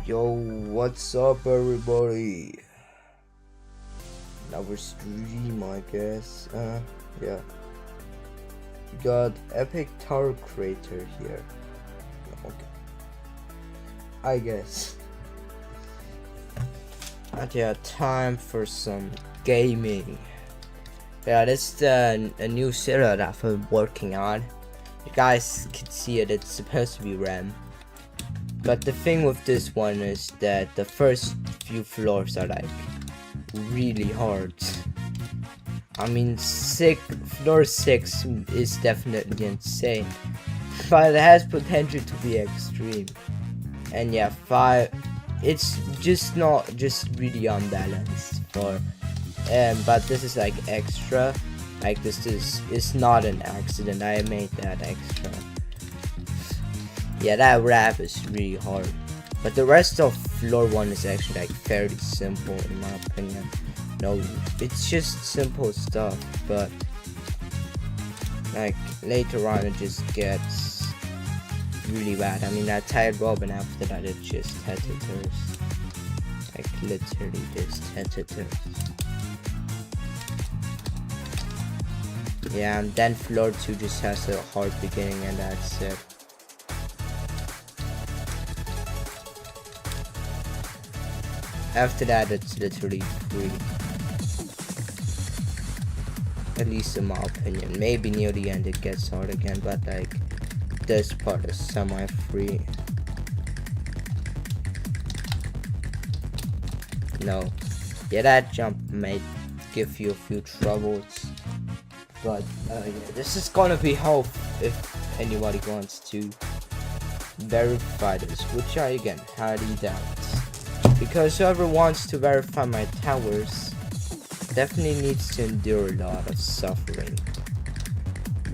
Yo, what's up everybody? Another stream, I guess. Yeah. We got Epic Tower Creator here. Okay. I guess. And yeah, time for some gaming. Yeah, this is a new series that I've been working on. You guys can see it, it's supposed to be RAM. But the thing with this one is that the first few floors are like really hard. I mean, floor 6 is definitely insane, but it has potential to be extreme. And yeah, 5, it's just not just really unbalanced for, but this is like extra. Like it's not an accident. I made that extra. Yeah, that rap is really hard, but the rest of floor 1 is actually like fairly simple in my opinion. No, it's just simple stuff, but like later on it just gets really bad. I mean, that tied Robin, after that it just hetators, like literally just hetators. Yeah, and then floor 2 just has a hard beginning and that's it. After that, it's literally free. At least in my opinion. Maybe near the end it gets hard again, but like this part is semi-free. No. Yeah, that jump might give you a few troubles. But yeah, this is gonna be help if anybody wants to verify this, which I again highly doubt. Because whoever wants to verify my towers definitely needs to endure a lot of suffering.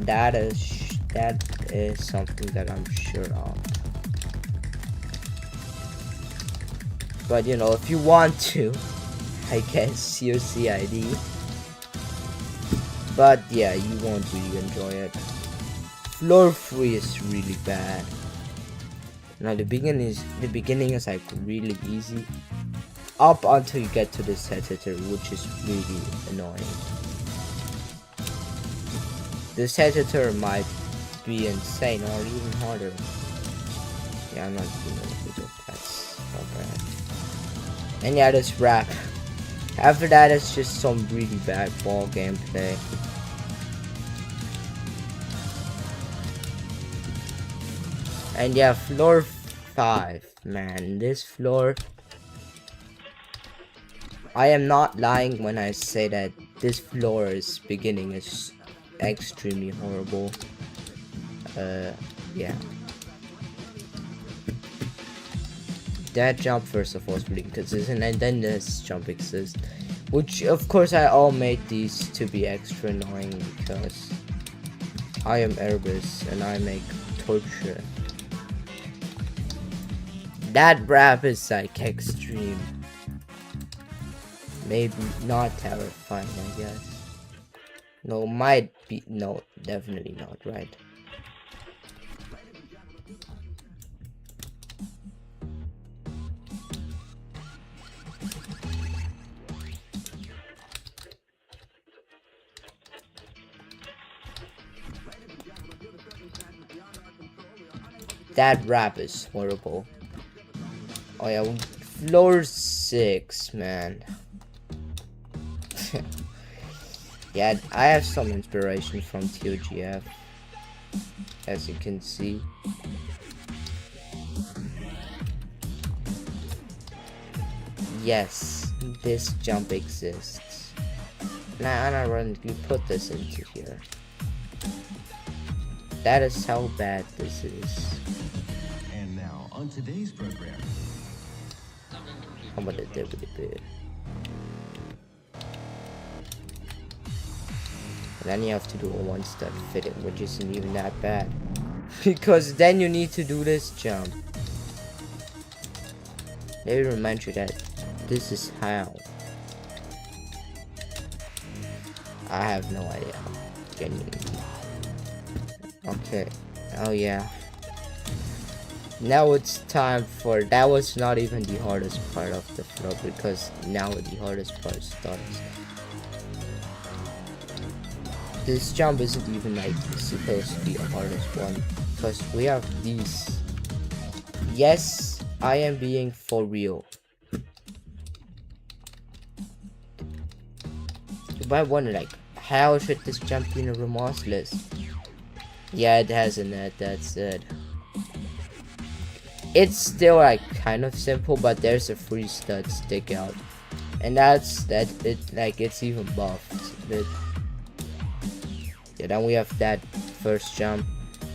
That is something that I'm sure of. But you know, if you want to, I guess your CID. But yeah, you won't really enjoy it. Floor 3 is really bad. Now the beginning is like really easy up until you get to this hetator, which is really annoying. This hetator might be insane or even harder. Yeah, I'm not doing it. That's not bad. And yeah, this rap. After that, it's just some really bad ball gameplay. And yeah, floor 5, man, this floor, I am not lying when I say that this floor's beginning is extremely horrible. Yeah. That jump first of all is really inconsistent, and then this jump exists, which of course I all made these to be extra annoying because I am Airbus and I make torture. That rap is like extreme. Maybe not terrifying, I guess. No, might be. No, definitely not, right? That rap is horrible. Oh yeah, floor 6, man. Yeah, I have some inspiration from TOGF, as you can see. Yes, this jump exists. Now ironically put this into here. That is how bad this is. And now on today's program. I'm gonna do it. And then you have to do a one-step fitting, which isn't even that bad. Because then you need to do this jump. They remind you that this is how. I have no idea. Genuinely. Okay. Oh yeah. Now it's time for, that was not even the hardest part of the floor, because now the hardest part starts. This jump isn't even like supposed to be the hardest one, because we have these. Yes, I am being for real. You might wonder, like, how should this jump be remorseless? Yeah, it has a net, that's it. It's still like kind of simple, but there's a free stud stick out, and that's that. It like it's even buffed. But yeah, then we have that first jump,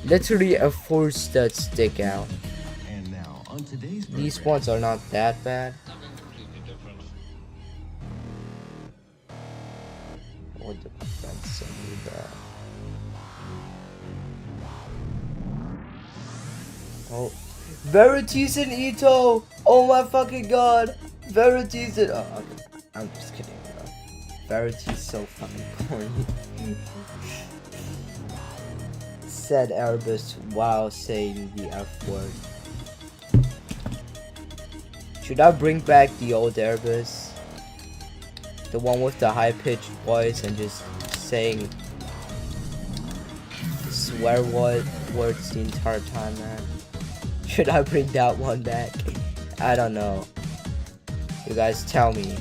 literally a 4 stud stick out. And now, on today's These program, ones are not that bad. What the friends send me that? Oh, Verities and Ito! Oh my fucking god! Verities and I'm just kidding, bro. Verities so fucking corny. Said Erebus while saying the F word. Should I bring back the old Erebus? The one with the high-pitched voice and just saying swear words the entire time, man. Should I bring that one back? I don't know. You guys tell me.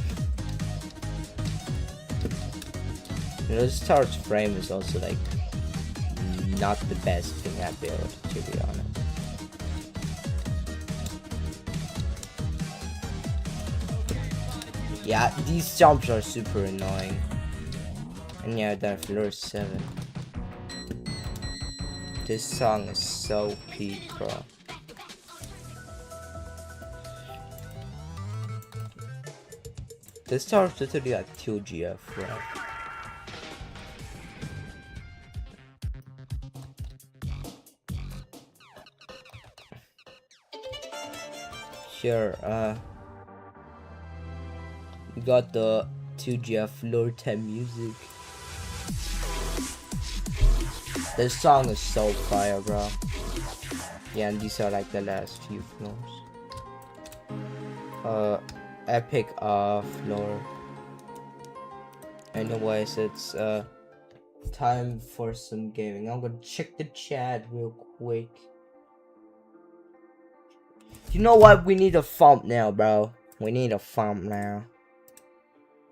You know, Star's frame is also like not the best thing I built, to be honest. Yeah, these jumps are super annoying. And yeah, that floor 7. This song is so peak, bro. This starts literally like 2GF, bro. Sure, we got the 2GF floor 10 music. This song is so fire, bro. Yeah, and these are like the last few floors. Epic floor. Anyways, it's time for some gaming. I'm gonna check the chat real quick. You know what? We need a thumbnail, bro. We need a thumbnail.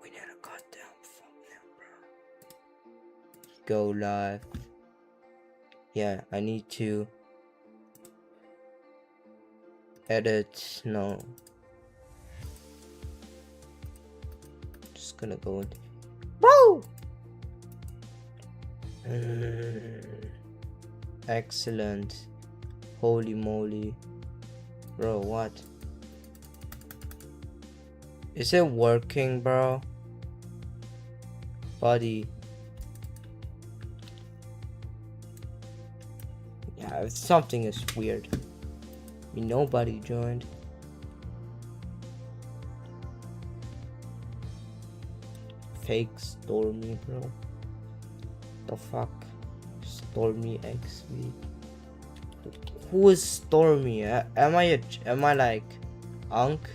We need a goddamn thumbnail, bro. Go live. Yeah, I need to edit. No. Just gonna go into. Woo! Excellent. Holy moly. Bro, what? Is it working, bro? Buddy. Yeah, something is weird. I mean, nobody joined. Fake Stormy, bro. The fuck? Stormy XV. Who is Stormy? Am I like Unk?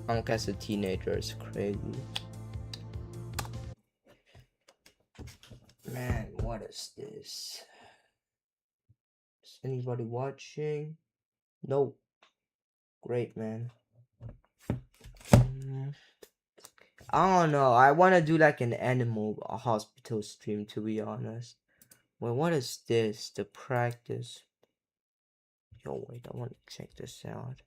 Unk as a teenager is crazy. Man, what is this? Is anybody watching? No. Great, man. I don't know. I want to do like an animal hospital stream, to be honest. Wait, what is this? The practice. Yo, wait, I want to check this out.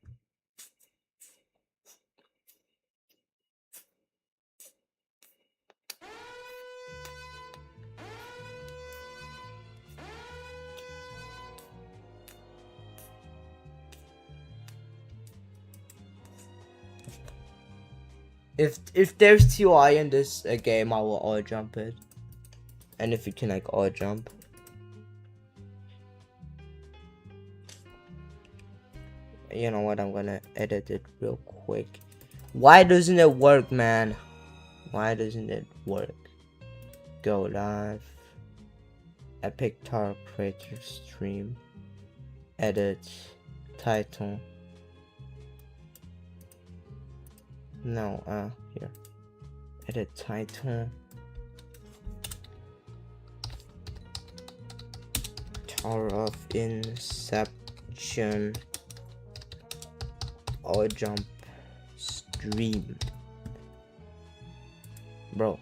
If there's TOI in this game, I will all jump it. And if you can like all jump. You know what, I'm gonna edit it real quick. Why doesn't it work, man? Why doesn't it work? Go live. Epic Tar Creator stream. edit title. No, here. Edit title. Tower of Inception. Or jump stream. Bro.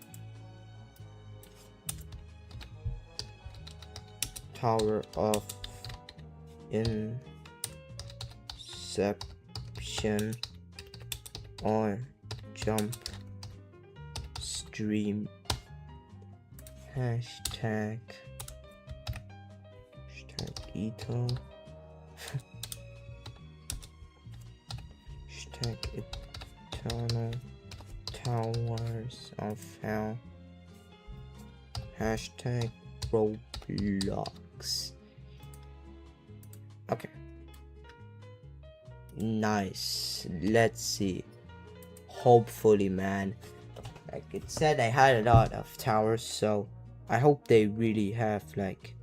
Tower of Inception on jump stream hashtag Ito hashtag Eternal Towers of Hell hashtag Roblox. Okay. Nice. Let's see. Hopefully, man. Like it said, I had a lot of towers, so I hope they really have like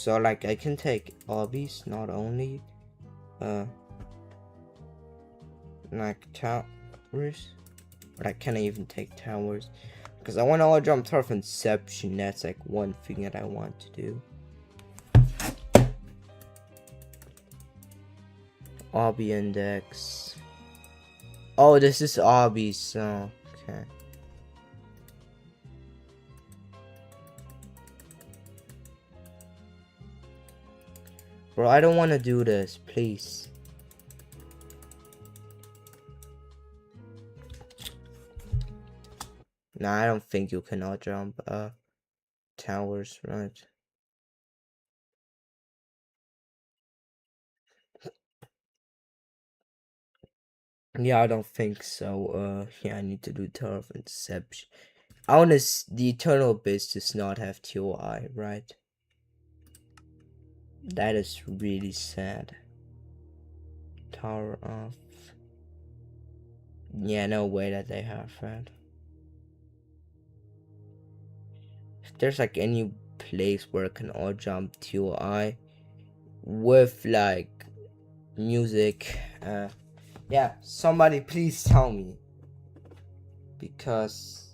I can take obbies, not only like towers, but I can't even take towers because I want to all jump Tower of Inception. That's like one thing that I want to do. Obby index. Oh, this is obby, so okay. Bro, I don't want to do this, please. Nah, I don't think you cannot jump towers, right? Yeah, I don't think so. Yeah, I need to do Tower of Inception. The Eternal Abyss does not have TOI, right? That is really sad. Tower of... Yeah, no way that they have that. If there's like any place where I can all jump TOI with like music, yeah, somebody please tell me. Because...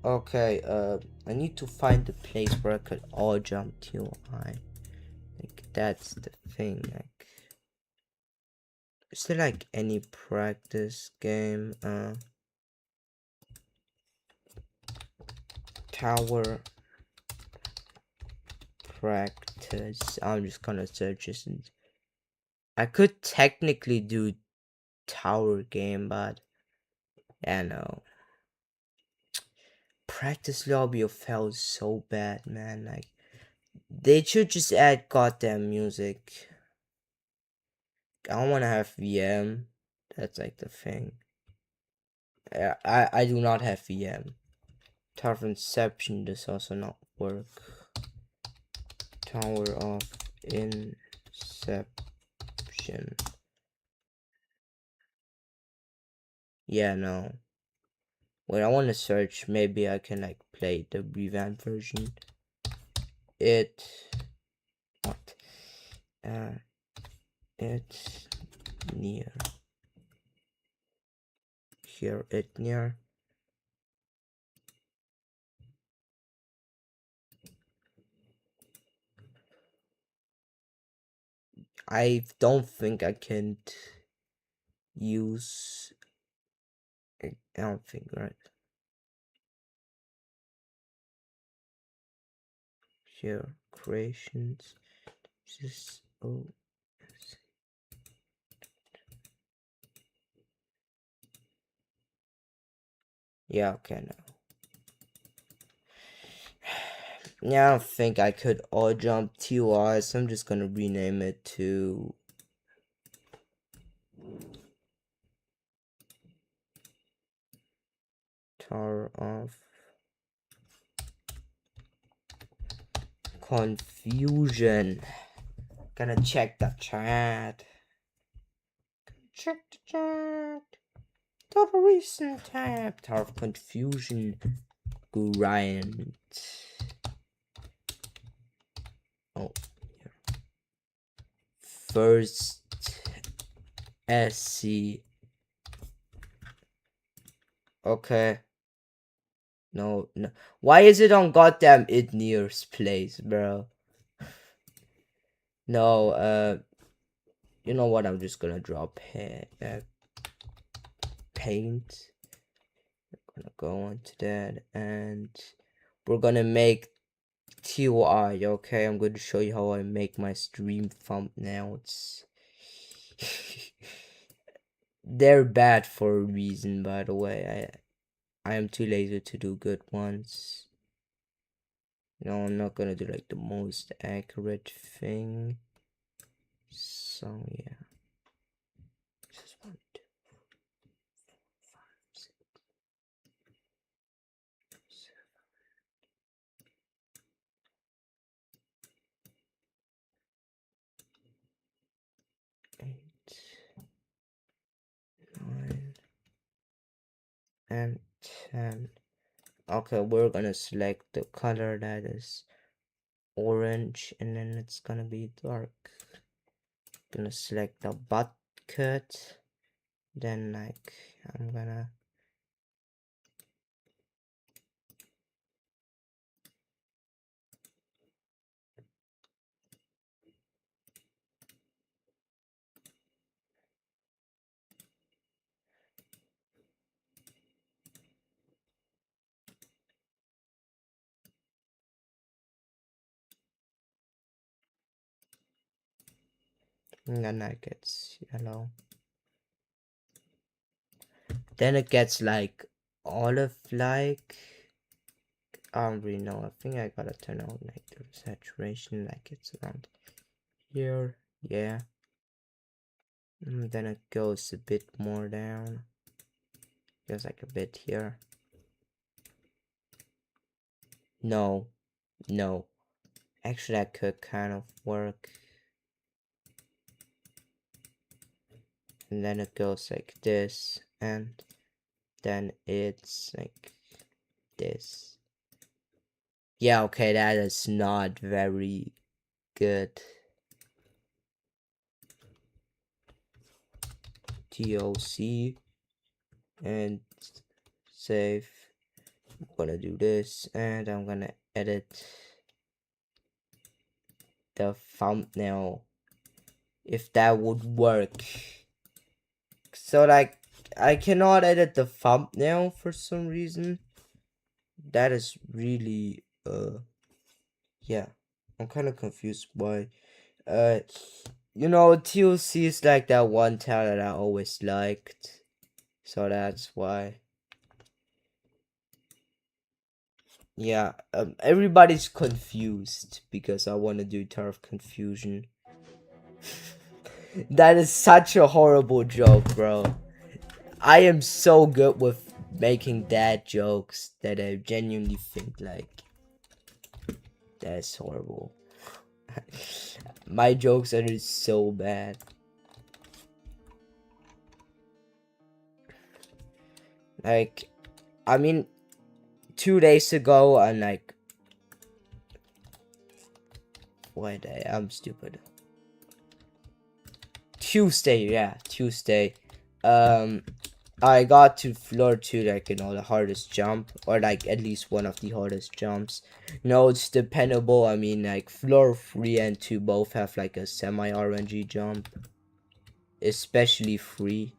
Okay, I need to find the place where I could all jump TOI. Like, that's the thing, like... Is there like any practice game? Tower practice. I'm just gonna search this. And I could technically do tower game, but yeah, no. Practice lobby of hell is so bad, man. Like, they should just add goddamn music. I don't wanna have VM. That's like the thing. I do not have VM. Tower of Inception does also not work. Tower of Inception. Yeah, no. Wait, I want to search. Maybe I can like play the revamped version. What? It's near. Here, it near. I don't think I can use. I don't think, right? Here, creations. Just yeah, okay, now. Yeah, I don't think I could all jump TOI, so I'm just gonna rename it to Tower of Confusion. Gonna check the chat. Check the chat. Total recent tab. Tower of Confusion. Grind. Oh, yeah. First SC. Okay. No. Why is it on goddamn Idnir's place, bro? No, you know what? I'm just gonna draw paint. I'm gonna go onto that, and we're gonna make TOI. Okay, I'm going to show you how I make my stream thumbnails. They're bad for a reason, by the way. I am too lazy to do good ones. No, I'm not gonna do like the most accurate thing. So yeah. Just 1, 2, 3, 4, 5, 6, 7, 8, 9, and 10. Okay, we're gonna select the color that is orange, and then it's gonna be dark. Gonna select the butt cut, then like I'm gonna it gets yellow. Then it gets like olive like. I don't really know. I think I gotta turn on like the saturation, like it's around here. Yeah. And then it goes a bit more down. Goes like a bit here. No. Actually, that could kind of work. And then it goes like this, and then it's like this. Yeah, okay, that is not very good. TOC and save. I'm gonna do this, and I'm gonna edit the thumbnail if that would work. So like I cannot edit the thumbnail for some reason. That is really yeah, I'm kind of confused why. You know, TLC is like that one talent I always liked, so that's why. Yeah, everybody's confused because I want to do Tower of Confusion. That is such a horrible joke, bro. I am so good with making dad jokes that I genuinely think like that's horrible. My jokes are just so bad. Like, I mean, 2 days ago, and like, what day? I'm stupid. Tuesday, yeah, Tuesday. I got to floor 2, like, you know, the hardest jump, or like at least one of the hardest jumps. No, it's dependable. I mean, like, floor 3 and 2 both have like a semi RNG jump, especially 3.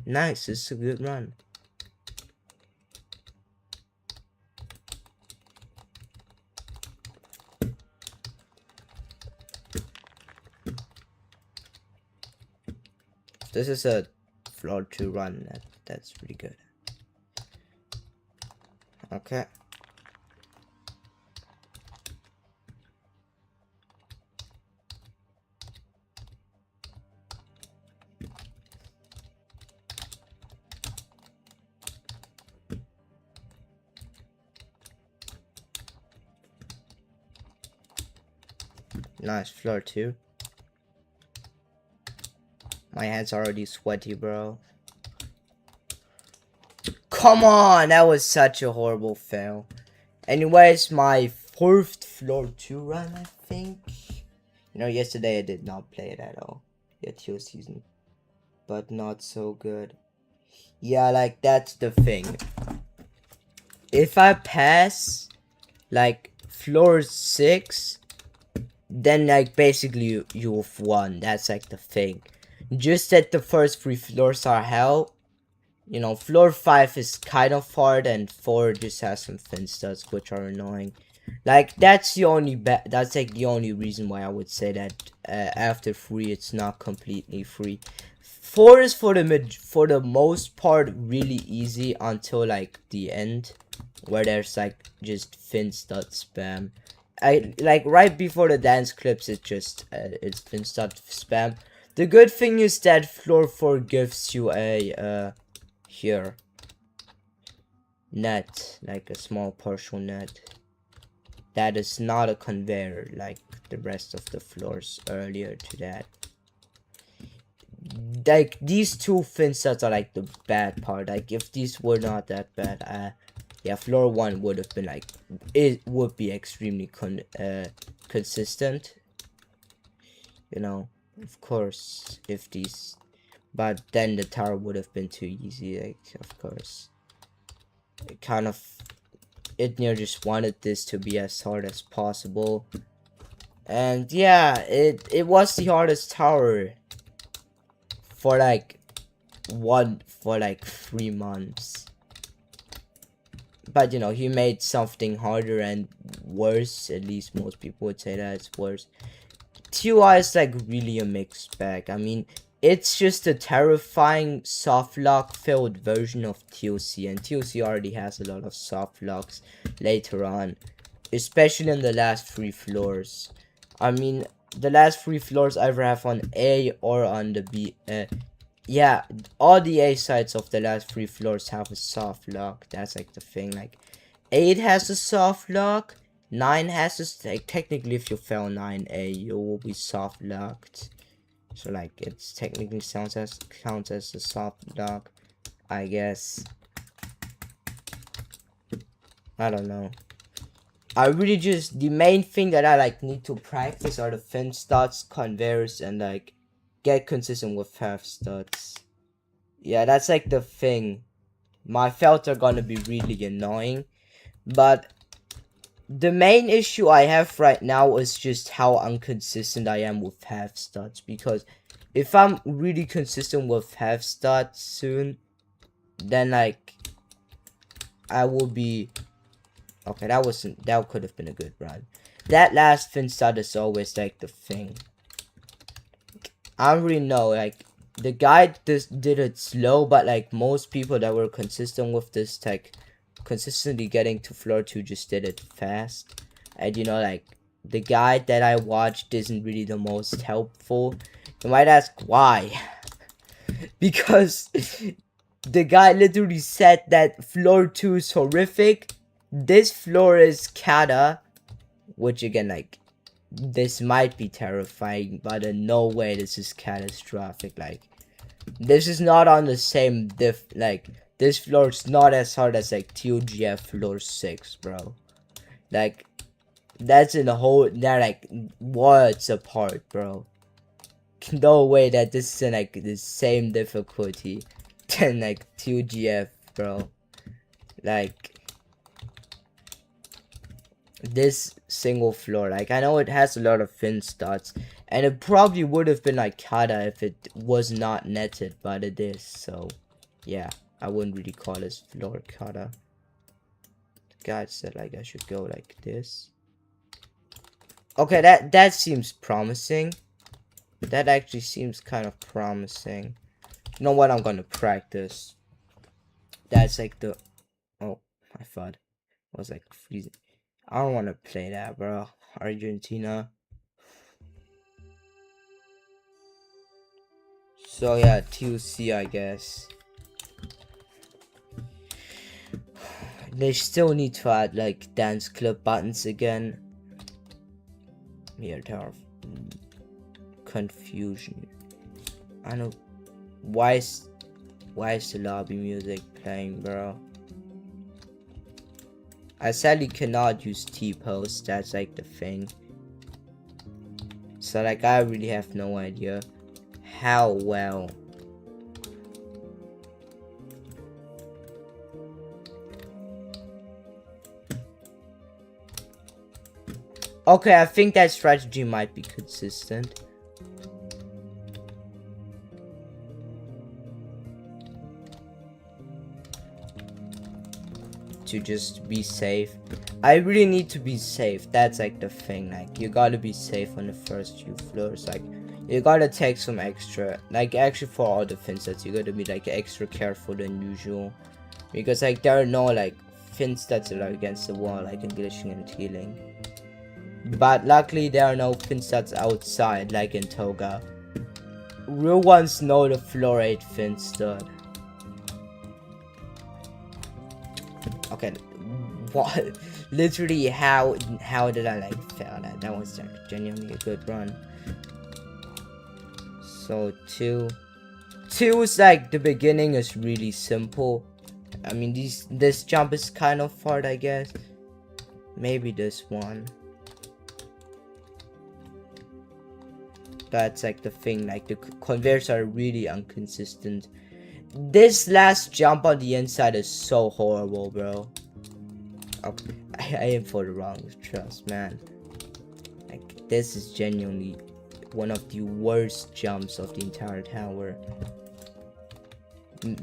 Nice, it's a good run. This is a floor 2 run. That's pretty good. Okay. Nice floor 2. My hands are already sweaty, bro. Come on, that was such a horrible fail. Anyways, my 4th floor 2 run, I think. You know, yesterday I did not play it at all. Yeah, TO season. But not so good. Yeah, like, that's the thing. If I pass, like, floor 6, then, like, basically you've won. That's, like, the thing. Just that the first 3 floors are hell. You know, floor 5 is kind of hard, and 4 just has some fin studs, which are annoying. Like, that's the only that's like the only reason why I would say that after 3 it's not completely free. 4 is for the most part really easy until like the end, where there's like just fin stud spam. I like right before the dance clips, it's fin stud spam. The good thing is that floor 4 gives you a here net, like a small partial net that is not a conveyor like the rest of the floors earlier to that. Like, these 2 fin sets are like the bad part. Like, if these were not that bad, yeah, floor 1 would have been like, it would be extremely consistent, you know, of course, if these, but then the tower would have been too easy, like, of course. It kind of, Itnir just wanted this to be as hard as possible. And yeah, it was the hardest tower for like 3 months. But you know, he made something harder and worse. At least most people would say that it's worse. TOI is like really a mixed bag. I mean, it's just a terrifying soft lock filled version of TOC, and TOC already has a lot of soft locks later on, especially in the last 3 floors. I mean, the last 3 floors either have on A or on the B. Yeah, all the A sides of the last 3 floors have a soft lock. That's like the thing. Like, 8 has a soft lock. 9 has a, like, technically if you fail 9A, you will be soft locked. So like, it's technically counts as a soft lock, I guess. I don't know. I really just, the main thing that I like need to practice are the fin studs, conveyors, and like get consistent with half studs. Yeah, that's like the thing. My fails are gonna be really annoying, but the main issue I have right now is just how inconsistent I am with half studs, because if I'm really consistent with half studs soon, then like I will be okay. That could have been a good run. That last fin stud is always like the thing. I don't really know, like the guy just did it slow, but like most people that were consistent with this tech consistently getting to floor 2 just did it fast. And you know, like the guide that I watched isn't really the most helpful. You might ask why. Because the guy literally said that floor 2 is horrific. This floor is Kata, which again, like, this might be terrifying, but in no way this is catastrophic. Like, this is not on the same like, this floor is not as hard as like TOGF floor 6, bro. Like, that's in a whole, they're like worlds apart, bro. No way that this is in like the same difficulty than like TOGF, bro. Like, this single floor, like, I know it has a lot of fin studs, and it probably would have been like Kata if it was not netted, but it is, so yeah, I wouldn't really call this floor Kata. The guy said like I should go like this. Okay, that seems promising. That actually seems kind of promising. You know what, I'm gonna practice. That's like the, oh, my FUD was like freezing. I don't want to play that, bro. Argentina. So yeah, TOC, I guess. They still need to add like dance clip buttons again. Here, Tower of Confusion. I know why is the lobby music playing, bro? I sadly cannot use T-pose, that's like the thing. So like I really have no idea how well. Okay, I think that strategy might be consistent. To just be safe. I really need to be safe. That's like the thing. Like you gotta be safe on the first few floors. Like you gotta take some extra. Like actually for all the fin sets, you gotta be like extra careful than usual. Because like there are no like fin sets that are against the wall, like in glitching and healing. But luckily there are no fin sets outside, like in Toga. Real ones know the floor 8 fin stud. Okay, what? Literally, how did I like fail that? That was like genuinely a good run. So two is like the beginning is really simple. I mean this jump is kind of hard, I guess. Maybe this one. That's like the thing. Like the conveyors are really inconsistent. This last jump on the inside is so horrible, bro. Okay, I aim for the wrong trust, man. Like, this is genuinely one of the worst jumps of the entire tower.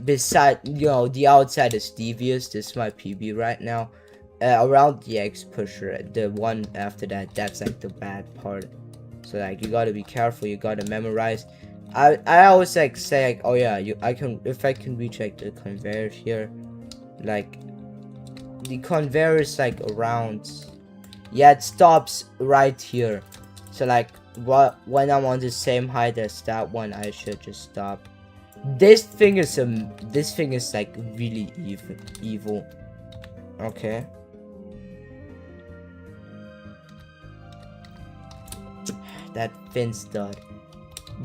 Besides, you know, the outside is devious. This is my PB right now. Around the X pusher, the one after that, that's like the bad part. So like, you gotta be careful. You gotta memorize. I always like say like, oh yeah, if I can reach like the conveyor here, like the conveyor is like around, yeah, it stops right here. So like when I'm on the same height as that one, I should just stop. This thing is like really evil. Okay. That fin stud.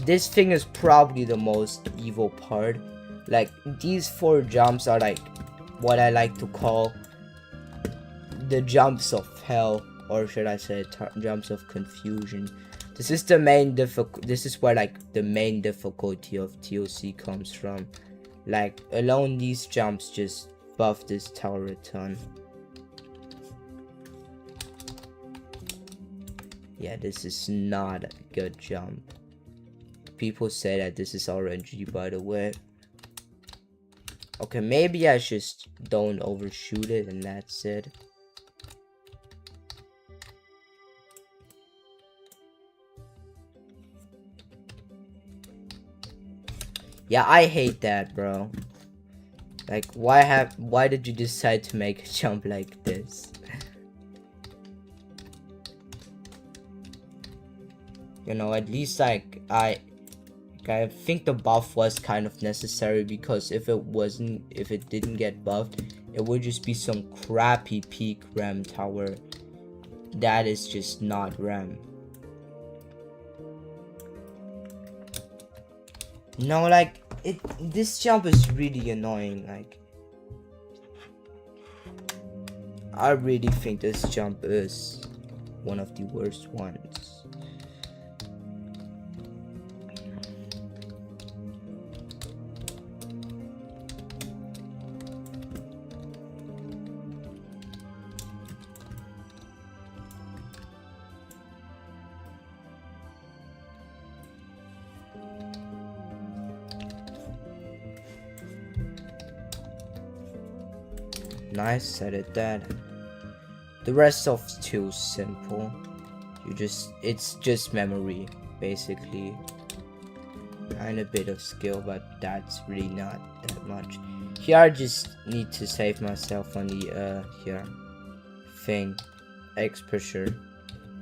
This thing is probably the most evil part. Like these 4 jumps are like what I like to call the jumps of hell, or should I say jumps of confusion. This is the main this is where like the main difficulty of TOC comes from. Like alone these jumps just buff this tower a ton. Yeah, this is not a good jump. People say that this is RNG, by the way. Okay, maybe I just don't overshoot it and that's it. Yeah, I hate that, bro. Like, why did you decide to make a jump like this? You know, at least like I think the buff was kind of necessary, because if it didn't get buffed, it would just be some crappy peak RAM tower. That is just not RAM. No, like this jump is really annoying. Like I really think this jump is one of the worst ones. Nice, I did that. The rest of it's too simple. It's just memory, basically. And a bit of skill, but that's really not that much. Here I just need to save myself on the here thing, X pusher.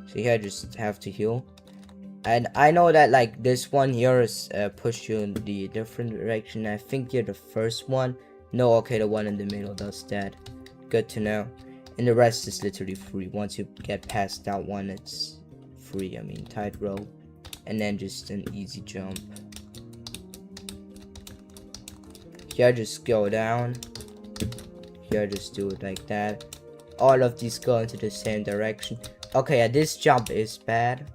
So here I just have to heal. And I know that like this one here is push you in the different direction. I think you're the first one. No, okay, the one in the middle does that. Good to know. And the rest is literally free. Once you get past that one, it's free, I mean tightrope, and then just an easy jump. Here just go down, here just do it like that. All of these go into the same direction. Okay, yeah, this jump is bad,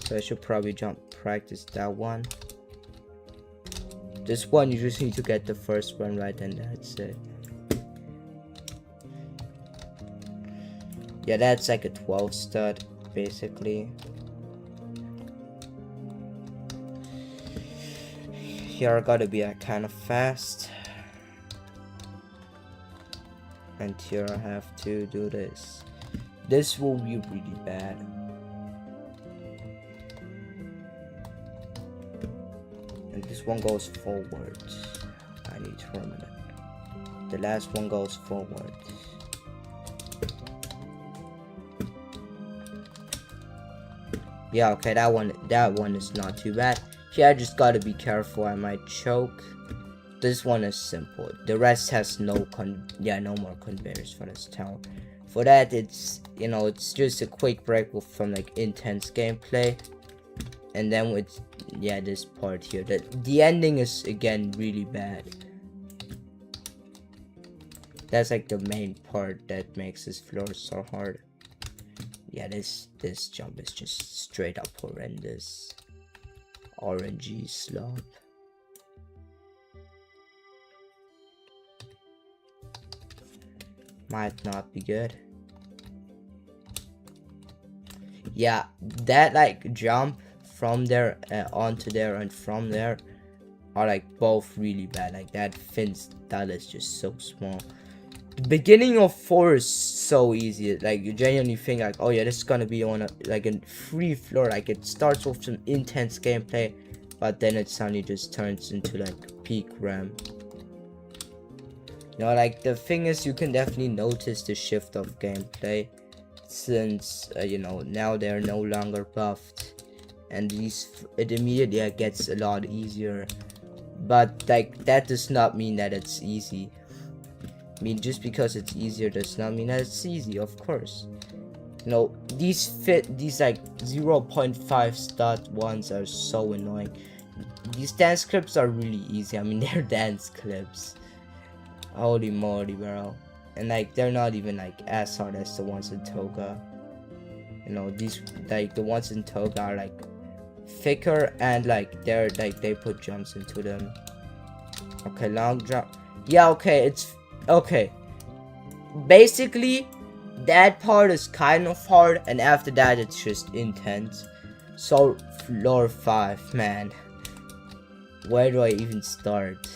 so I should probably practice that one. This one you just need to get the first one right, and that's it. Yeah, that's like a 12 stud basically. Here I gotta be kind of fast, and here I have to do this. This will be really bad. And this one goes forward. I need to remember that. The last one goes forward. Yeah, okay, that one is not too bad. Here I just gotta be careful, I might choke. This one is simple. The rest has no more conveyors for this tower. For that, it's, you know, it's just a quick break from like intense gameplay. And then with, yeah, this part here, the ending is again really bad. That's like the main part that makes this floor so hard. Yeah, this jump is just straight up horrendous. RNG slop. Might not be good. Yeah, that like jump from there onto there and from there are like both really bad. Like that that is just so small. The beginning of 4 is so easy. Like you genuinely think like, oh yeah, this is gonna be on a free floor. Like it starts with some intense gameplay, but then it suddenly just turns into like peak RAM. You know, like the thing is, you can definitely notice the shift of gameplay since you know, now they're no longer buffed, and it immediately gets a lot easier. But like that does not mean that it's easy. I mean, just because it's easier does not mean that it's easy, of course. You know, these like 0.5 stud ones are so annoying. These dance clips are really easy. I mean, they're dance clips. Holy moly, bro. And like they're not even like as hard as the ones in Toga. You know, these like the ones in Toga are like thicker, and like they put jumps into them. Okay, long jump. Yeah, okay, it's okay. Basically, that part is kind of hard, and after that it's just intense. So floor 5, man. Where do I even start?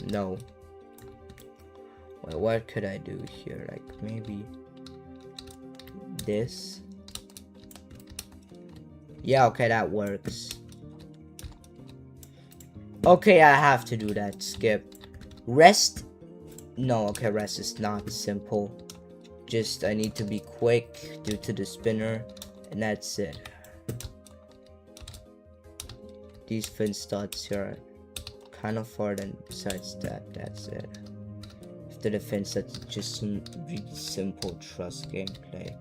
No. Well, what could I do here? Like maybe this. Yeah, okay, that works. Okay, I have to do that. Skip. Rest. No, okay, rest is not simple. Just I need to be quick due to the spinner, and that's it. These fin studs here are kind of hard, and besides that, that's it. After the fin studs, just some really simple trust gameplay.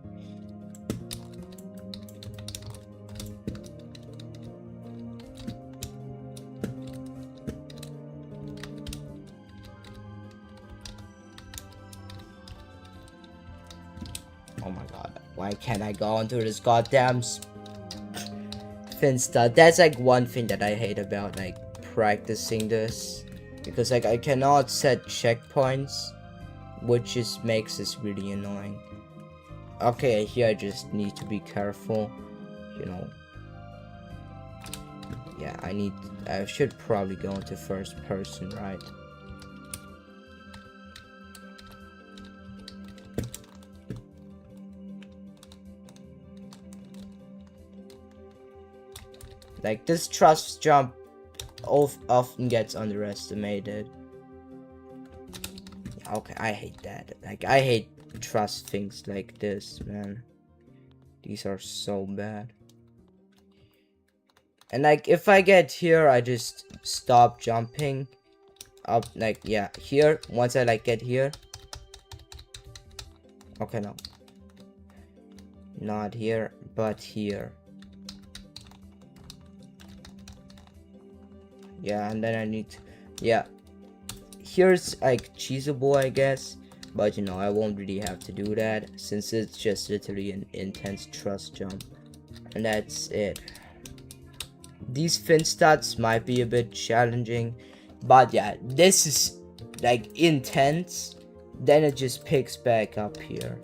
Oh my god, why can't I go onto this goddamn fin stud? That's like one thing that I hate about like practicing this, because like I cannot set checkpoints, which just makes this really annoying. Okay, here I just need to be careful, you know. Yeah, I should probably go into first person, right? Like this trust jump often gets underestimated. Okay, I hate that. Like I hate trust things like this, man. These are so bad. And like if I get here, I just stop jumping. up, like, yeah, here. Once I like get here. Okay, no. Not here, but here. Yeah, and then I need to, yeah. Here's like cheesable, I guess. But you know, I won't really have to do that since it's just literally an intense thrust jump. And that's it. These fin stats might be a bit challenging, but yeah, this is like intense. Then it just picks back up here.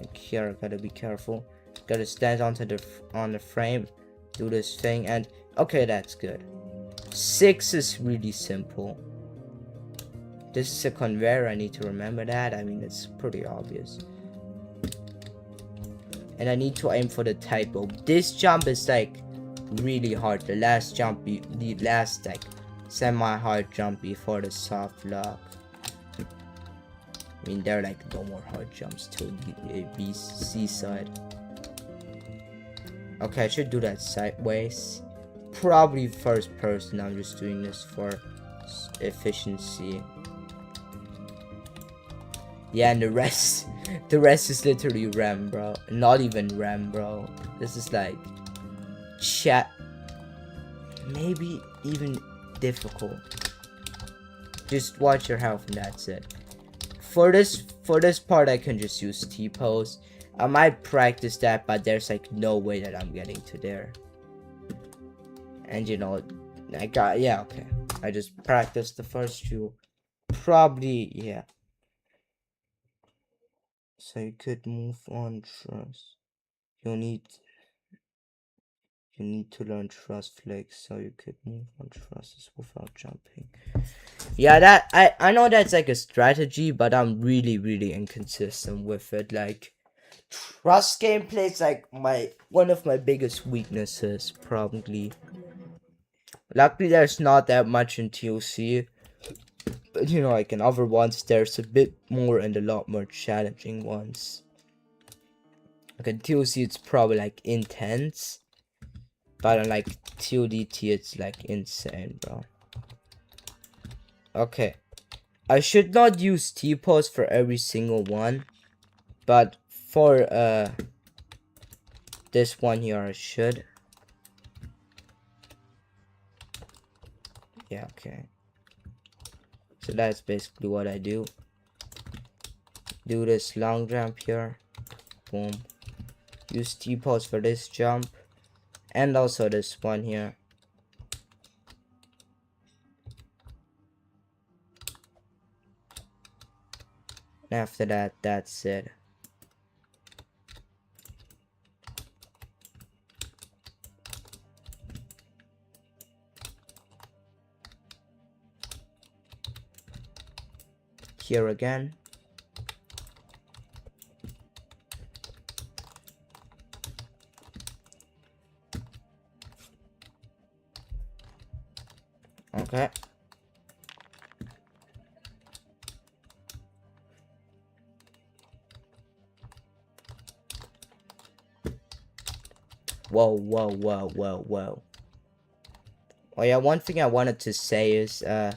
Like here, I gotta be careful. Gotta stand onto on the frame, do this thing, and okay, that's good. 6 is really simple. This is a conveyor, I need to remember that. I mean, it's pretty obvious. And I need to aim for the tightrope. This jump is like really hard. The last jump, the last like semi-hard jump before the soft lock. I mean, there are like no more hard jumps till the BC side. Okay, I should do that sideways. Probably first person. I'm just doing this for efficiency. Yeah, and the rest is literally RAM, bro. Not even RAM, bro. This is like chat, maybe even difficult. Just watch your health and that's it. For this part, I can just use T-pose. I might practice that, but there's like no way that I'm getting to there. And you know, yeah, okay. I just practiced the first two. Probably, yeah. So you could move on thrust. You need to learn thrust flex so you could move on thrusts without jumping. Yeah, that I know that's like a strategy, but I'm really inconsistent with it. Like thrust gameplay is like one of my biggest weaknesses, probably. Luckily there's not that much in TOC. But you know, like in other ones, there's a bit more and a lot more challenging ones. Like in TOC, it's probably like intense. But on like TODT, it's like insane, bro. Okay. I should not use T-pose for every single one. But for this one here, I should. Yeah, okay. So that's basically what I do. Do this long jump here. Boom. Use T-pose for this jump. And also this one here. After that, that's it. Here again. Okay. Whoa. Oh yeah, one thing I wanted to say is, I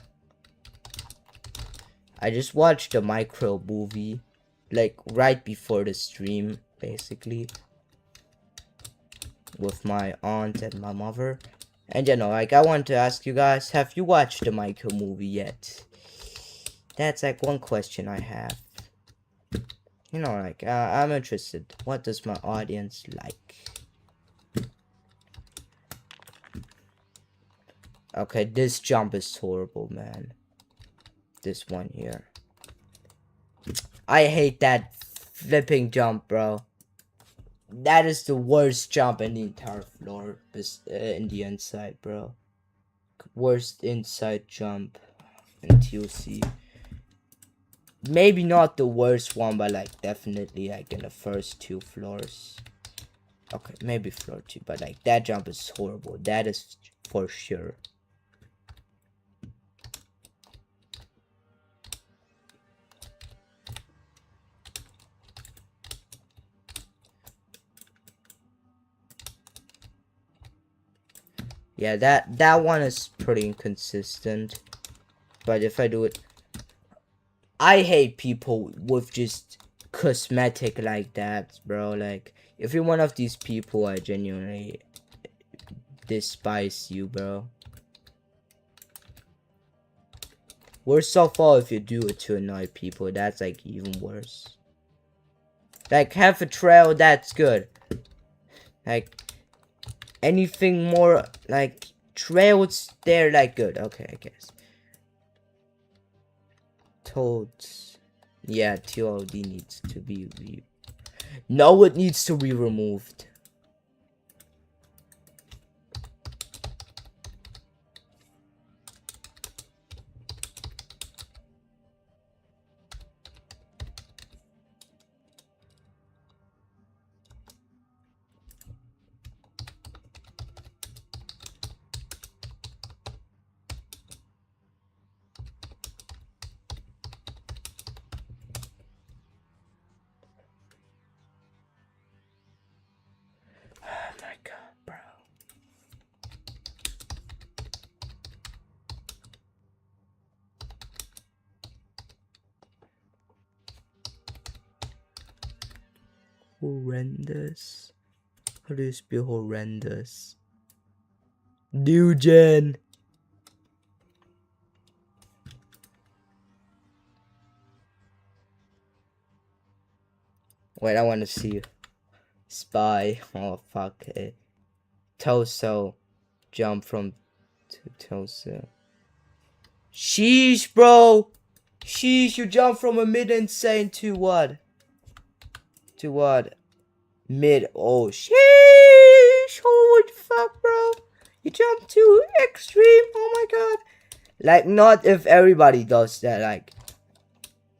just watched a micro movie, like right before the stream, basically, with my aunt and my mother. And you know, like I want to ask you guys, have you watched the micro movie yet? That's like one question I have. You know, like I'm interested. What does my audience like? Okay, this jump is horrible, man. This one here. I hate that flipping jump, bro. That is the worst jump in the entire floor, in the inside, bro. Worst inside jump in TOC. Maybe not the worst one, but like definitely like in the first 2 floors. Okay, maybe floor 2, but like that jump is horrible. That is for sure. Yeah, that one is pretty inconsistent. But if I do it, I hate people with just cosmetic like that, bro. Like, if you're one of these people, I genuinely despise you, bro. Worst of all, if you do it to annoy people, that's like even worse. Like, have a trail, that's good. Like, anything more, like, trails, they're like good. Okay, I guess. Toads. Yeah, TLD needs to be no, it needs to be removed. Oh my god, bro. Horrendous. How do you spell horrendous? Dugen. Wait, I want to see. Spy. Oh, fuck it. Toso. Jump from Toso. Sheesh, bro. Sheesh, you jump from a mid insane to what? To what? Mid. Oh, sheesh. Holy fuck, bro. You jump to extreme. Oh my god. Like, not if everybody does that. Like,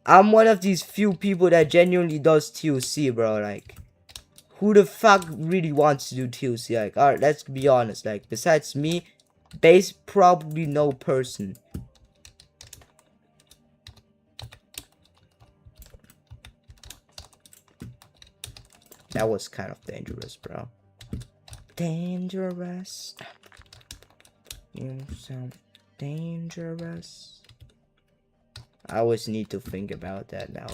I'm one of these few people that genuinely does TOC, bro. Like, who the fuck really wants to do TOC? Like, alright, let's be honest. Like, besides me, base probably no person. That was kind of dangerous, bro. Dangerous. You sound dangerous. I always need to think about that now.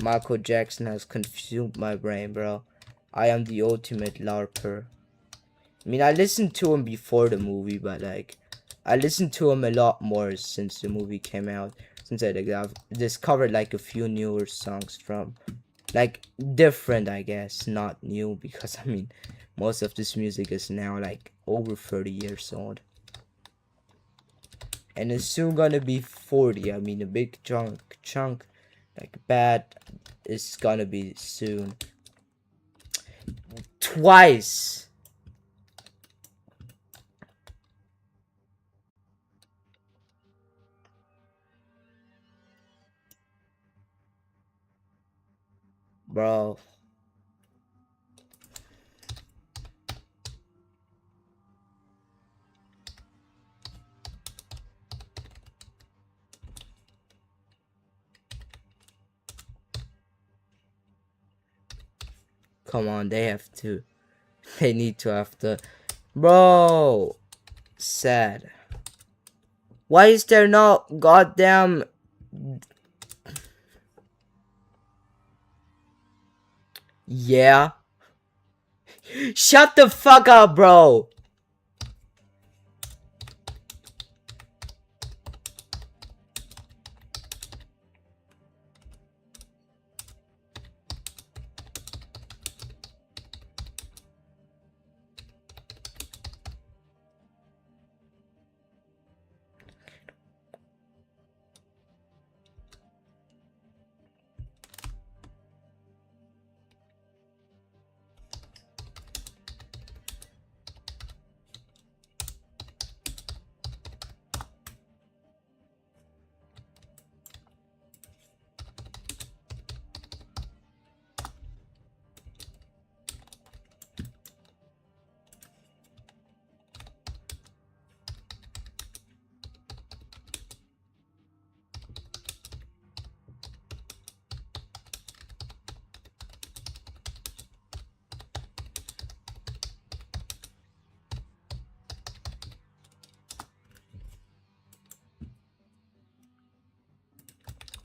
Michael Jackson has consumed my brain, bro. I am the ultimate LARPer. I mean, I listened to him before the movie, but like, I listened to him a lot more since the movie came out. Since I've discovered like a few newer songs from, like, different, I guess, not new, because I mean, most of this music is now like over 30 years old. And it's soon gonna be 40. I mean, a big chunk, like bad, is gonna be soon. Twice. Bro. Come on, they have to. They need to have to. Bro. Sad. Why is there no goddamn... Yeah. Shut the fuck up, bro.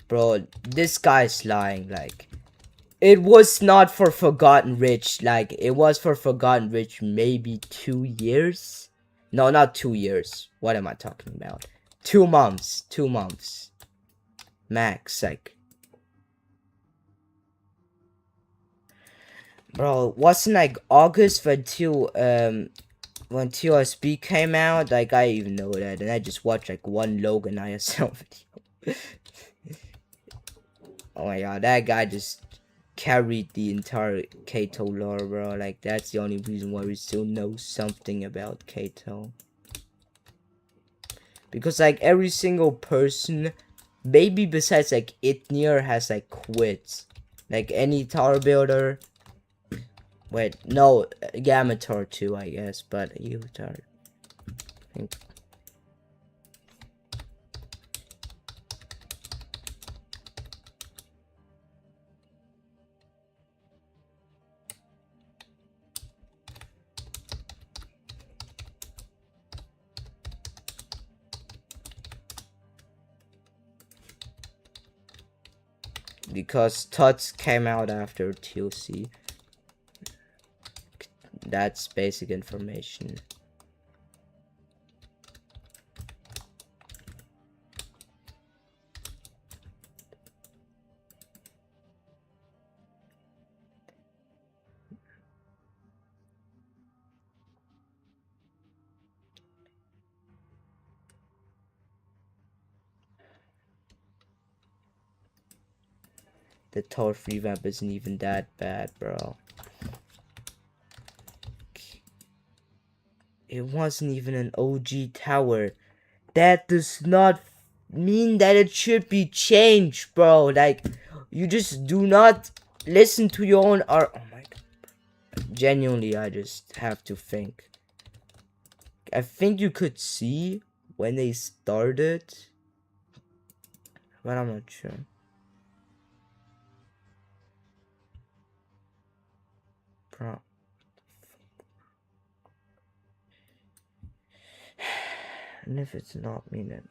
Bro, this guy's lying. Like, it was not for Forgotten Rich. Like, it was for Forgotten Rich maybe 2 years. No, not 2 years. What am I talking about? 2 months. 2 months. Max, like. Bro, wasn't like August until when TOSB came out? Like, I even know that, and I just watched like one Logan ISL video. Oh my god, that guy just carried the entire Kato lore, bro. Like, that's the only reason why we still know something about Kato. Because like every single person, maybe besides like Itnir, has like quit. Like any tower builder. Wait, no, Gamator too, I guess, but Utar. I think. Because Tuts came out after TLC. That's basic information. The Torf revamp isn't even that bad, bro. It wasn't even an OG tower. That does not mean that it should be changed, bro. Like, you just do not listen to your own art. Oh my god. Genuinely, I just have to think. I think you could see when they started, but I'm not sure. Bro. And if it's not me, then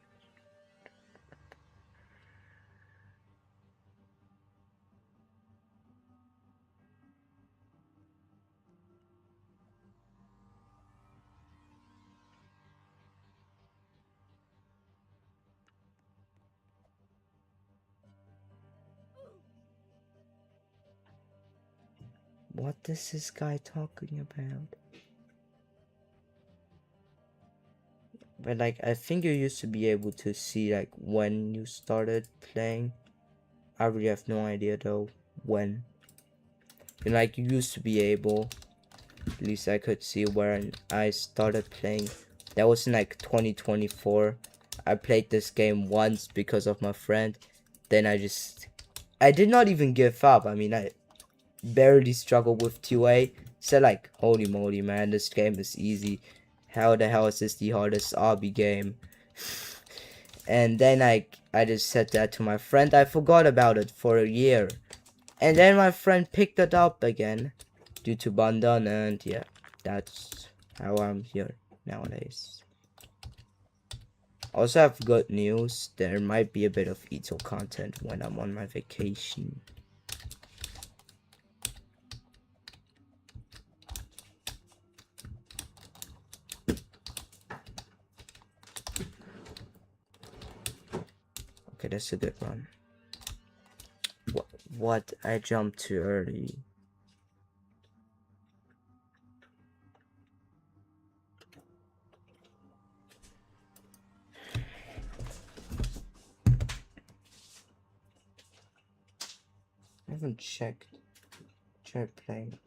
what is this guy talking about? But like, I think you used to be able to see like when you started playing. I really have no idea though when. And like, you used to be able, at least I could see when I started playing. That was in like 2024. I played this game once because of my friend. Then I did not even give up. I mean, I barely struggled with 2A. Said like, holy moly, man, this game is easy. How the hell is this the hardest RB game? And then I just said that to my friend. I forgot about it for a year. And then my friend picked it up again due to Bandan, and yeah, that's how I'm here nowadays. Also have good news. There might be a bit of Ito content when I'm on my vacation. Okay, that's a good one. What? I jumped too early. I haven't checked. Try play.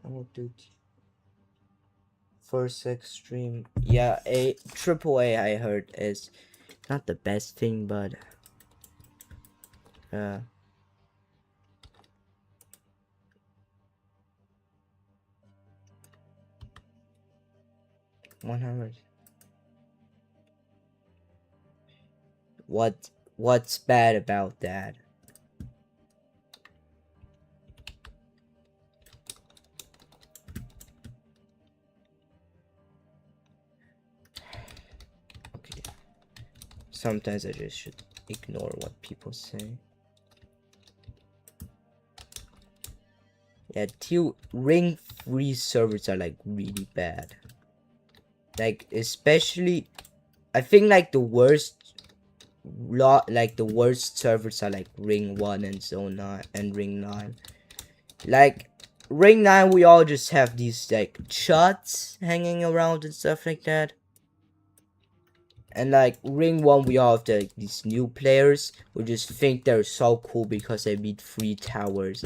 Oh, dude. First Extreme. Yeah, triple A I heard is not the best thing, but 100. What's bad about that? sometimes I just should ignore what people say. Yeah, ring 3 servers are like really bad. Like especially, I think like the worst servers are like ring 1 and zone 9 and ring 9. Like ring 9 we all just have these like shots hanging around and stuff like that. And like ring 1 we all have these new players who just think they're so cool because they beat 3 towers.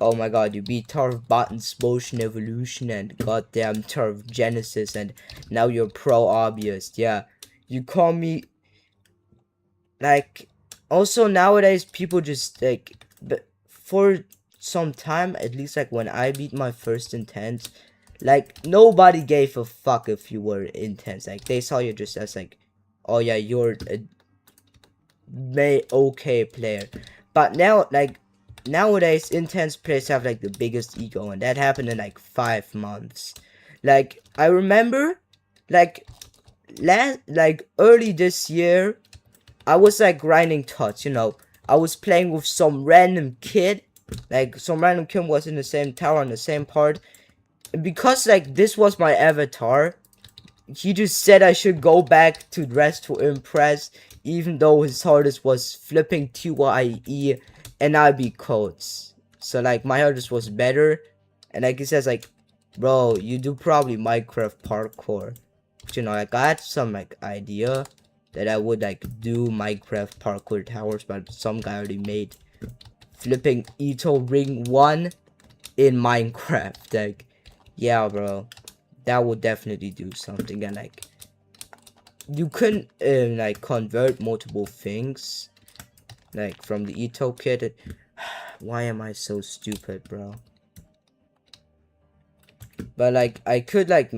Oh my god, you beat Tower of Bottom's Motion Evolution and goddamn Tower of Genesis, and now you're pro obvious. Yeah, you call me like. Also nowadays people just like, but for some time, at least like when I beat my first intense, like nobody gave a fuck if you were intense. Like they saw you just as like, oh yeah, you're a okay player. But now like nowadays intense players have like the biggest ego, and that happened in like 5 months. Like I remember like early this year I was like grinding tots, you know. I was playing with some random kid. Like some random kid was in the same tower on the same part. And because like this was my avatar, he just said I should go back to Dress to Impress, even though his hardest was flipping TYE and IB codes. So like my hardest was better, and like he says like, bro, you do probably Minecraft parkour. But, you know, like I had some like idea that I would like do Minecraft parkour towers, but some guy already made flipping Ito Ring 1 in Minecraft. Like, yeah, bro, that would definitely do something. And like you couldn't like convert multiple things like from the Ito kit. Why am I so stupid, bro? But like I could like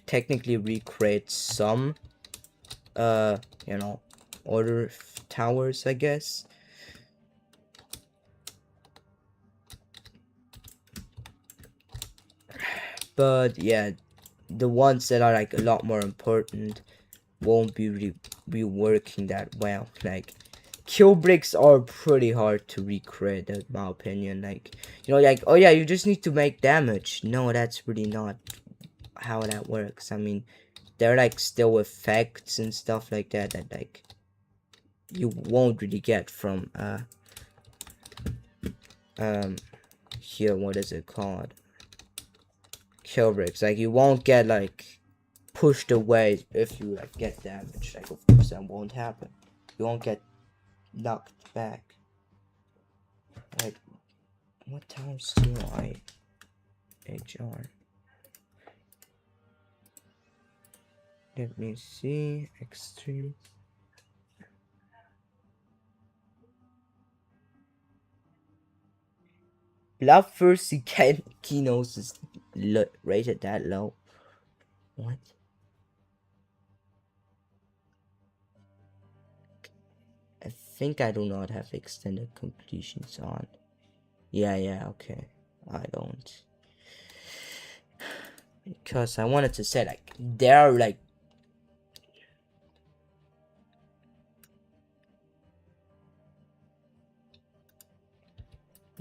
technically recreate some you know, order towers, I guess. But yeah, the ones that are like a lot more important won't be working that well. Like kill bricks are pretty hard to recreate in my opinion. Like, you know, like, oh yeah, you just need to make damage. No, that's really not how that works. I mean, there are like still effects and stuff like that that like you won't really get from here, what is it called, kill bricks. Like you won't get like pushed away if you like get damaged. Like of course that won't happen. You won't get knocked back. Like what towers do I HR? Let me see. Extreme. Bloodthirsty Kinos is rated that low. What? I think I do not have extended completions on. Yeah, okay. I don't. Because I wanted to say, like, there are, like,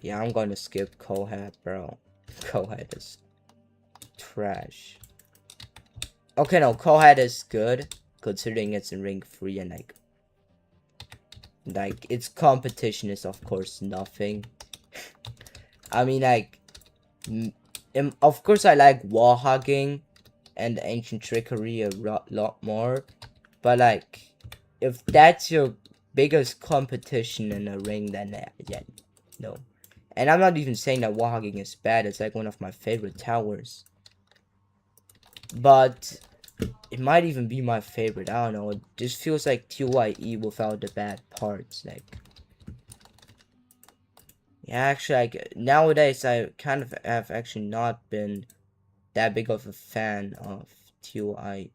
yeah, I'm gonna skip Kohat, bro. Kohat is trash. Okay, no, Kohat is good, considering it's in ring 3 and, like, its competition is, of course, nothing. I mean, like, of course I like wall hugging and ancient trickery a lot more, but like if that's your biggest competition in a ring, then yeah, no. And I'm not even saying that wall hugging is bad. It's like one of my favorite towers, but it might even be my favorite. I don't know, it just feels like TYE without the bad parts. Like, yeah, actually, like nowadays I kind of have actually not been that big of a fan of TYE.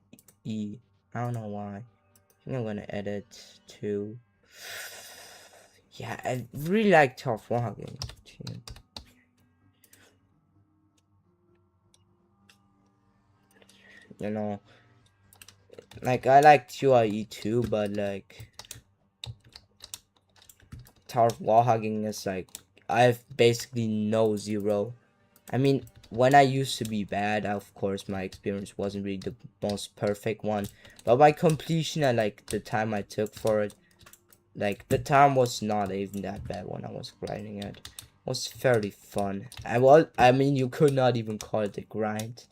I don't know why. I think I'm gonna edit to. Yeah, I really like Tough Walking too. You know, like I like TYE too, but like Tower of Wall Hugging is like, I have basically no zero. I mean, when I used to be bad, of course, my experience wasn't really the most perfect one. But my completion and like the time I took for it, like the time was not even that bad when I was grinding it. It was fairly fun. I mean, you could not even call it a grind.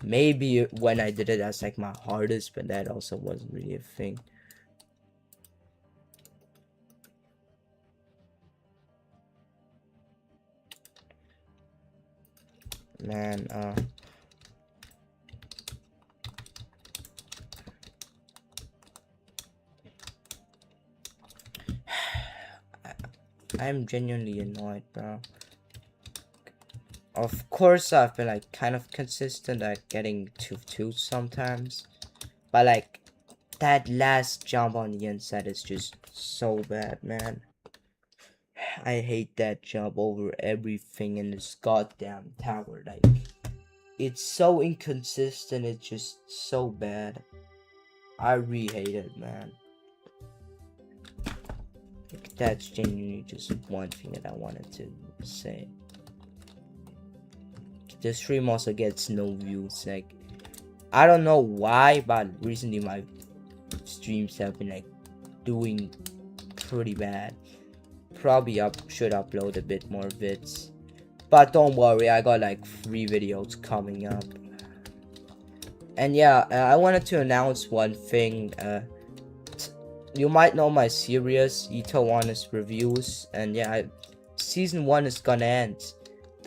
Maybe when I did it as like my hardest, but that also wasn't really a thing. Man, I'm genuinely annoyed, bro. Of course, I've been like kind of consistent at getting 2-2 sometimes, but like that last jump on the inside is just so bad, man. I hate that jump over everything in this goddamn tower. Like, it's so inconsistent. It's just so bad. I really hate it, man. Like, that's genuinely just one thing that I wanted to say. The stream also gets no views. Like, I don't know why, but recently my streams have been like doing pretty bad. Probably should upload a bit more vids, but don't worry, I got like 3 videos coming up. And yeah, I wanted to announce one thing. You might know my series Ito Honest Reviews, and yeah, season 1 is gonna end.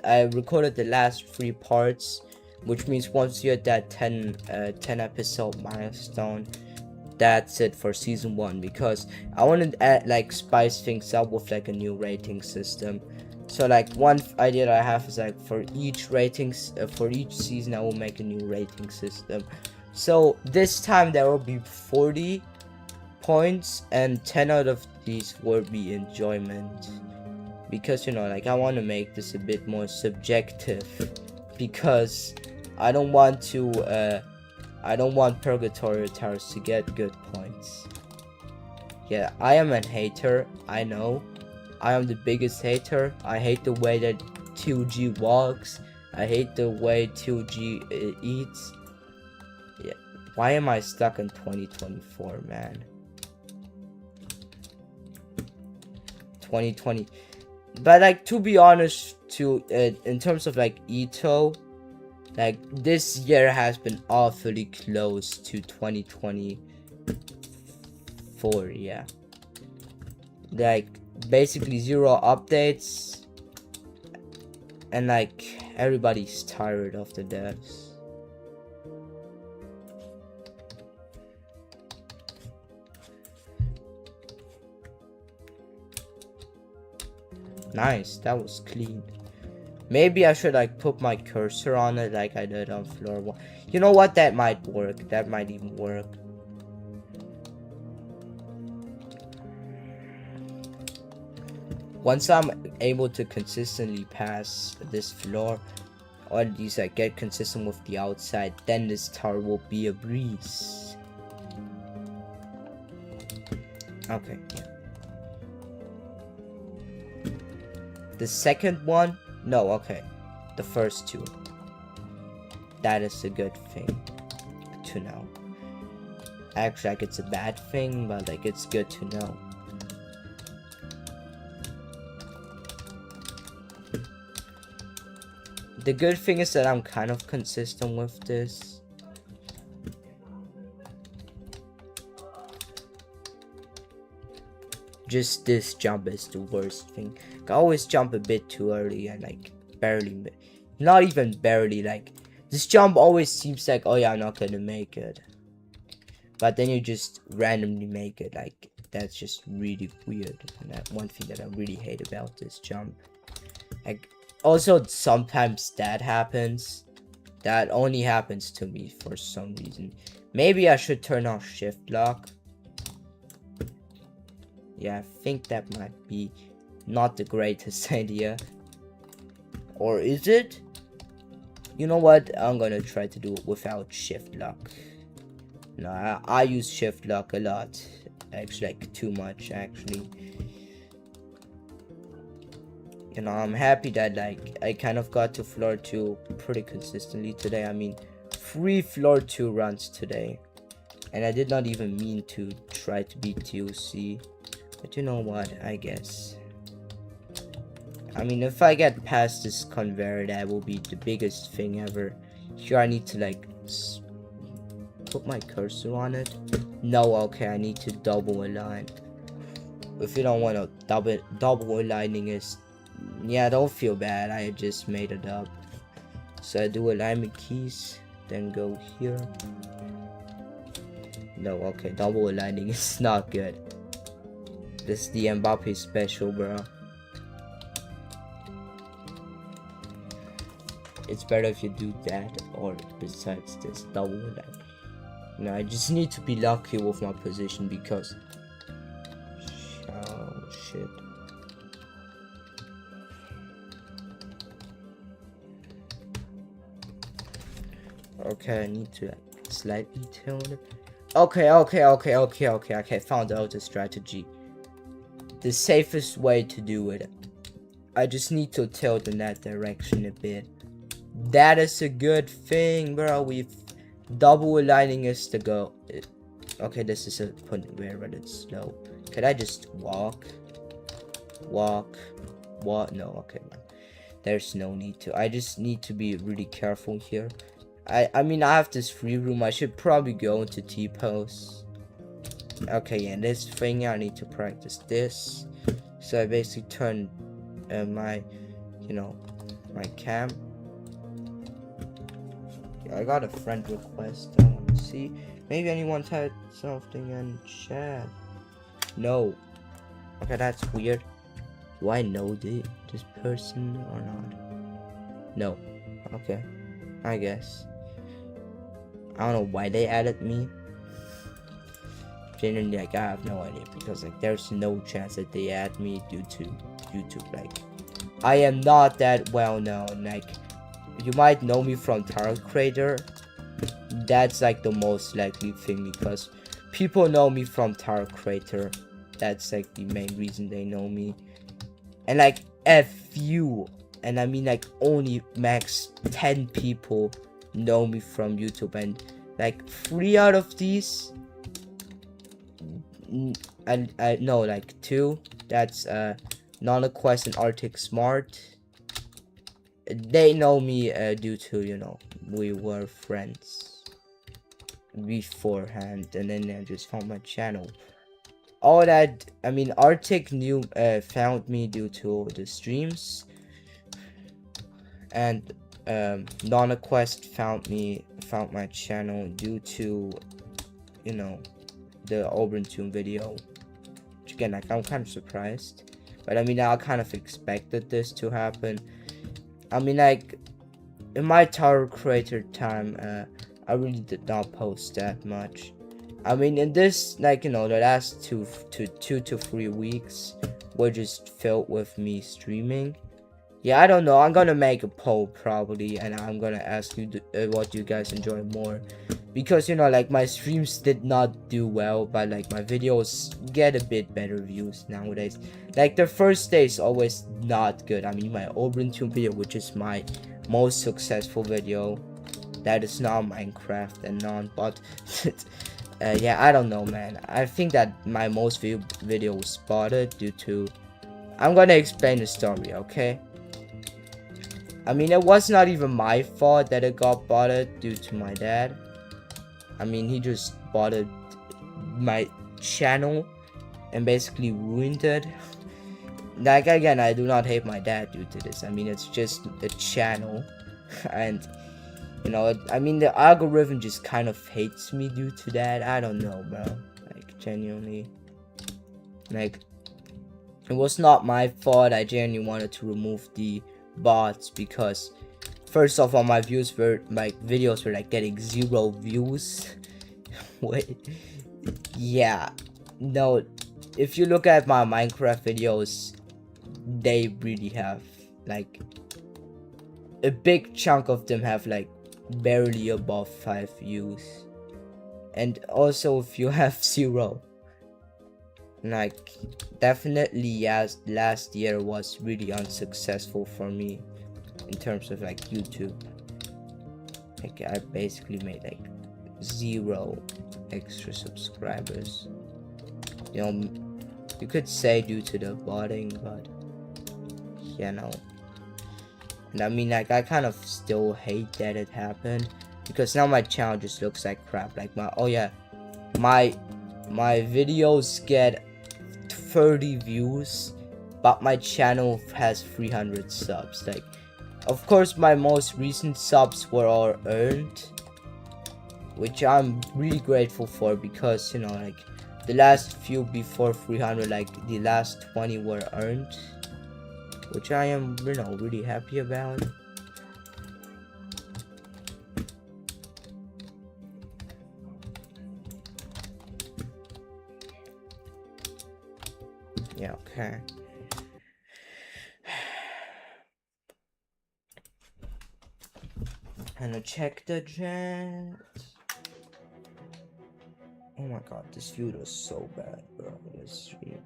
I recorded the last 3 parts, which means once you're at that 10 episode milestone, that's it for season 1, because I wanted to add, like, spice things up with like a new rating system. So like one idea that I have is like for each ratings for each season I will make a new rating system. So this time there will be 40 points and 10 out of these will be enjoyment, because you know, like, I want to make this a bit more subjective, because I don't want Purgatory Towers to get good points. Yeah, I am a hater, I know. I am the biggest hater. I hate the way that 2G walks. I hate the way 2G eats. Yeah, why am I stuck in 2024, man? 2020. But like, to be honest, in terms of like Ito, like, this year has been awfully close to 2024, yeah. Like, basically 0 updates, and like, everybody's tired of the devs. Nice, that was clean. Maybe I should like put my cursor on it like I did on floor 1. You know what? That might work. That might even work. Once I'm able to consistently pass this floor, or at least like get consistent with the outside, then this tower will be a breeze. Okay, yeah. The second one? No, okay. The first 2. That is a good thing to know. Actually, like, it's a bad thing, but like, it's good to know. The good thing is that I'm kind of consistent with this. Just this jump is the worst thing. I always jump a bit too early and like barely, not even barely, like this jump always seems like, oh yeah, I'm not gonna make it, but then you just randomly make it. Like, that's just really weird, and that one thing that I really hate about this jump. Like, also sometimes that happens. That only happens to me for some reason. Maybe I should turn off shift lock. Yeah, I think that might be not the greatest idea. Or is it? You know what? I'm gonna try to do it without shift lock. No, I use shift lock a lot. Actually, like, too much, actually. you know, I'm happy that like I kind of got to floor 2 pretty consistently today. I mean, 3 floor 2 runs today, and I did not even mean to try to beat TOC, but you know what, I guess. I mean, if I get past this conveyor, that will be the biggest thing ever. Here I need to like put my cursor on it. No, okay, I need to double align. If you don't want to double aligning is, yeah, don't feel bad, I just made it up. So I do alignment keys, then go here. No, okay, double aligning is not good. This is the Mbappe special, bro. It's better if you do that, or besides this double aligning. No, I just need to be lucky with my position because, oh shit. Okay, I need to like slightly tone it. Okay, found out the strategy. The safest way to do it. I just need to tilt in that direction a bit. That is a good thing, bro. We've double aligning is to go. Okay, this is a point where it's slow. Could I just walk? What? No, okay, man. There's no need to. I just need to be really careful here. I mean, I have this free room. I should probably go into T-pose. Okay, and this thing, I need to practice this. So I basically turn my, you know, my cam. I got a friend request. I want to see. Maybe anyone typed something in chat. No. Okay, that's weird. Do I know this person or not? No. Okay. I guess. I don't know why they added me. Genuinely, like, I have no idea, because like there's no chance that they add me due to YouTube. Like, I am not that well known. Like, you might know me from Tower Creator. That's like the most likely thing, because people know me from Tower Creator. That's like the main reason they know me. And like a few, and I mean like only max 10 people know me from YouTube, and like 3 out of these, and I know like 2. That's NanaQuest and Arctic Smart. They know me due to, you know, we were friends beforehand, and then they just found my channel. All that, I mean, Arctic knew found me due to the streams, and NanaQuest found my channel due to, you know, the Auburn Tune video. Which again, like, I'm kind of surprised, but I mean, I kind of expected this to happen. I mean, like, in my Tower Creator time, I really did not post that much. I mean, in this, like, you know, the last 2 to 3 weeks were just filled with me streaming. Yeah, I don't know. I'm gonna make a poll probably, and I'm gonna ask you what you guys enjoy more, because, you know, like, my streams did not do well, but like my videos get a bit better views nowadays. Like, the first day is always not good. I mean, my Auburn Tune video, which is my most successful video, that is not Minecraft and non, but yeah, I don't know, man. I think that my most viewed video was spotted due to, I'm gonna explain the story, okay? I mean, it was not even my fault that it got botted due to my dad. I mean, he just botted my channel and basically ruined it. Like, again, I do not hate my dad due to this. I mean, it's just a channel, and, you know, I mean, the algorithm just kind of hates me due to that. I don't know, bro. Like, genuinely. Like, it was not my fault. I genuinely wanted to remove the bots, because first of all, my videos were like getting 0 views. Wait, yeah, no, if you look at my Minecraft videos, they really have, like, a big chunk of them have like barely above 5 views. And also, if you have 0, like definitely yes, last year was really unsuccessful for me in terms of like YouTube. Like I basically made like 0 extra subscribers. You know, you could say due to the botting, but you know. And I mean, like I kind of still hate that it happened, because now my channel just looks like crap. Like my videos get 30 views, but my channel has 300 subs. Like, of course, my most recent subs were all earned, which I'm really grateful for, because you know, like the last few before 300, like the last 20 were earned, which I am, you know, really happy about. Yeah, okay. And I check the chat. Oh my god, this view is so bad, bro. This stream.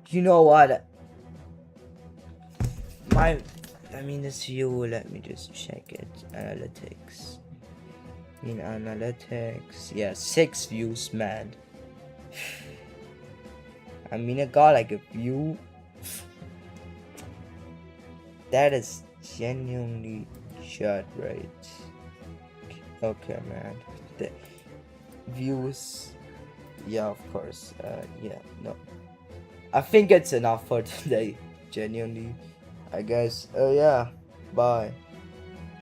You know what? This view, let me just check it. Analytics. In analytics, yeah, 6 views, man. I mean, I got like a view. That is genuinely shot right. Okay, man. The views, yeah, of course. Yeah, no. I think it's enough for today. Genuinely, I guess. Yeah. Bye.